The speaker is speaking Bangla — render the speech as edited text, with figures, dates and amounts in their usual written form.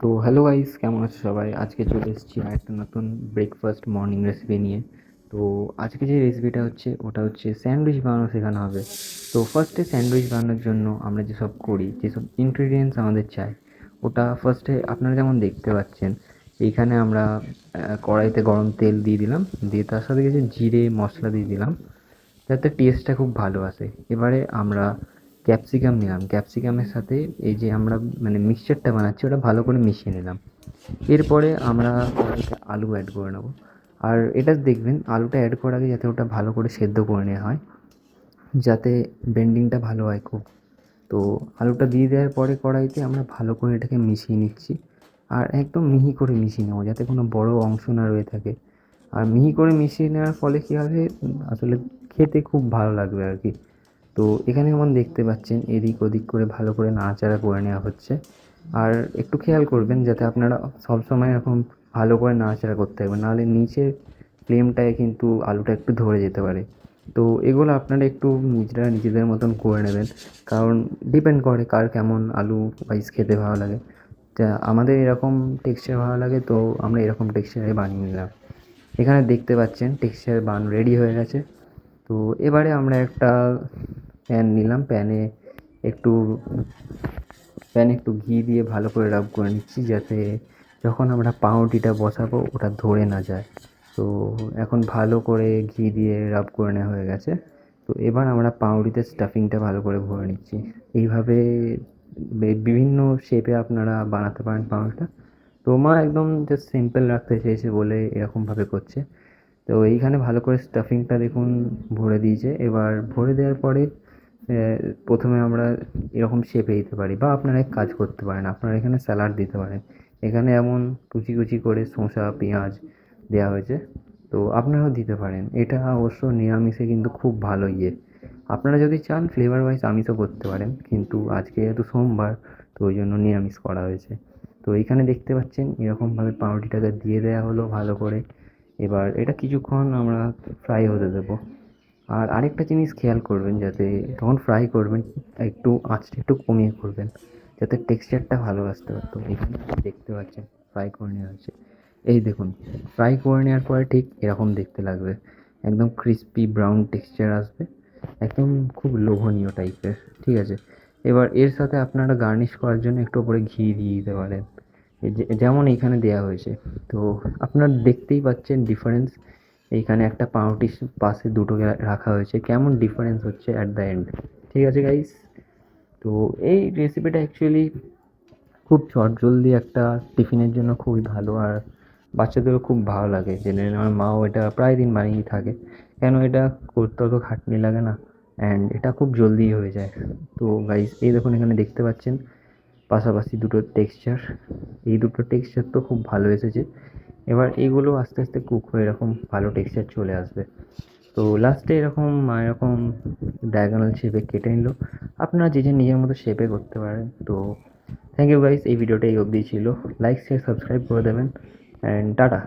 তো হ্যালো গাইস, কেমন আছো সবাই? আজকে চলে এসেছি আর একটা নতুন ব্রেকফাস্ট মর্নিং রেসিপি নিয়ে। তো আজকে যে রেসিপিটা হচ্ছে ওটা হচ্ছে স্যান্ডউইচ বানানো শেখানো হবে। তো ফার্স্টে স্যান্ডউইচ বানানোর জন্য আমরা যেসব করি, যেসব ইনগ্রিডিয়েন্টস আমাদের চাই, ওটা ফার্স্টে আপনারা যেমন দেখতে পাচ্ছেন এইখানে আমরা কড়াইতে গরম তেল দিয়ে দিলাম, দিয়ে তার সাথে কিছু জিরে মশলা দিয়ে দিলাম যাতে টেস্টটা খুব ভালো আসে। এবারে আমরা ক্যাপসিকাম নিলাম, ক্যাপসিকামের সাথে এই যে আমরা মানে মিক্সচারটা বানাচ্ছি ওটা ভালো করে মিশিয়ে নিলাম। এরপরে আমরা কড়াইতে আলু অ্যাড করে নেবো। আর এটা দেখবেন আলুটা অ্যাড করার আগে যাতে ওটা ভালো করে সেদ্ধ করে নেওয়া হয়, যাতে বেন্ডিংটা ভালো হয় খুব। তো আলুটা দিয়ে দেওয়ার পরে কড়াইতে আমরা ভালো করে এটাকে মিশিয়ে নিচ্ছি, আর একদম মিহি করে মিশিয়ে নেবো যাতে কোনো বড় অংশ না রয়ে থাকে। আর মিহি করে মিশিয়ে নেওয়ার ফলে কী হবে, আসলে খেতে খুব ভালো লাগবে আর কি। তো এখানে যেমন দেখতে পাচ্ছেন এদিক ওদিক করে ভালো করে নাড়াচাড়া করে নেওয়া হচ্ছে। আর একটু খেয়াল করবেন যাতে আপনারা সবসময় এরকম ভালো করে নাড়াচাড়া করতে হবে, নাহলে নিচের ফ্লেমটায় কিন্তু আলুটা একটু ধরে যেতে পারে। তো এগুলো আপনারা একটু নিজেরা নিজেদের মতন করে নেবেন, কারণ ডিপেন্ড করে কার কেমন আলু ওয়াইজ খেতে ভালো লাগে। তা আমাদের এরকম টেক্সচার ভালো লাগে, তো আমরা এরকম টেক্সচারে বানিয়ে নিলাম। এখানে দেখতে পাচ্ছেন টেক্সচার রেডি হয়ে গেছে। তো এবারে আমরা একটা প্যান নিলাম, একটু প্যানে একটু ঘি দিয়ে ভালো করে রাব করে নিচ্ছি, যাতে যখন আমরা পাউরুটিটা বসাবো ওটা ধরে না যায়। তো এখন ভালো করে ঘি দিয়ে রাব করে নেওয়া হয়ে গেছে। তো এবার আমরা পাউরুটিতে স্টাফিংটা ভালো করে ভরে নিচ্ছি। এইভাবে বিভিন্ন শেপে আপনারা বানাতে পারেন পাউরুটিটা। তো মা একদম জাস্ট সিম্পল রাখতে চেয়েছে বলে এরকমভাবে করছে। তো এইখানে ভালো করে স্টাফিংটা দেখুন ভরে দিয়েছে। এবার ভরে দেওয়ার পরে প্রথমে আমরা এরকম শেপে দিতে পারি, বা আপনারা এক কাজ করতে পারেন, আপনারা এখানে স্যালাড দিতে পারেন। এখানে এমন কুচি কুচি করে শসা পেঁয়াজ দেওয়া হয়েছে, তো আপনারাও দিতে পারেন। এটা অবশ্য নিরামিষে কিন্তু খুব ভালো আপনারা যদি চান ফ্লেভার ওয়াইজ আমিষও করতে পারেন, কিন্তু আজকে যেহেতু সোমবার তো ওই জন্য নিরামিষ করা হয়েছে। তো এইখানে দেখতে পাচ্ছেন এরকমভাবে পাউরুটিটাকে দিয়ে দেওয়া হলো ভালো করে। এবার এটা কিছুক্ষণ আমরা ফ্রাই হতে দেবো। আর আরেকটা জিনিস খেয়াল করবেন, যাতে যখন ফ্রাই করবেন একটু আঁচটা একটু কমিয়ে করবেন, যাতে টেক্সচারটা ভালো আসতে পারে। তো এখানে দেখতে পাচ্ছেন ফ্রাই করে নেওয়া হয়েছে। এই দেখুন ফ্রাই করে নেওয়ার পরে ঠিক এরকম দেখতে লাগবে, একদম ক্রিস্পি ব্রাউন টেক্সচার আসবে, একদম খুব লোভনীয় টাইপের। ঠিক আছে, এবার এর সাথে আপনারা গার্নিশ করার জন্য একটু ওপরে ঘি দিয়ে দিতে পারেন, যেমন এইখানে দেওয়া হয়েছে। তো আপনারা দেখতেই পাচ্ছেন ডিফারেন্স, এইখানে একটা পাউরুটির পাশে দুটোকে রাখা হয়েছে, কেমন ডিফারেন্স হচ্ছে অ্যাট দ্য এন্ড। ঠিক আছে গাইস, তো এই রেসিপিটা অ্যাকচুয়ালি খুব চটজলদি একটা টিফিনের জন্য খুবই ভালো, আর বাচ্চাদেরও খুব ভালো লাগে। জেনে আমার মাও এটা প্রায় দিন বানিয়েই থাকে, কেন এটা করতে অত খাটনি লাগে না, অ্যান্ড এটা খুব জলদি হয়ে যায়। তো গাইস এই দেখুন এখানে দেখতে পাচ্ছেন পাশাপাশি দুটো টেক্সচার, এই দুটো টেক্সচার তো খুব ভালো এসেছে। এবার এইগুলো আস্তে আস্তে কুক হয়ে এরকম ভালো টেক্সচার চলে আসবে। তো লাস্টে এরকম ডায়াগোনাল শেপে কেটে নিল। আপনারা যে নিজের মতো শেপে করতে পারেন। তো থ্যাংক ইউ গাইস, এই ভিডিওটা এই অবধি ছিল। লাইক শেয়ার সাবস্ক্রাইব করে দেবেন, অ্যান্ড টাটা।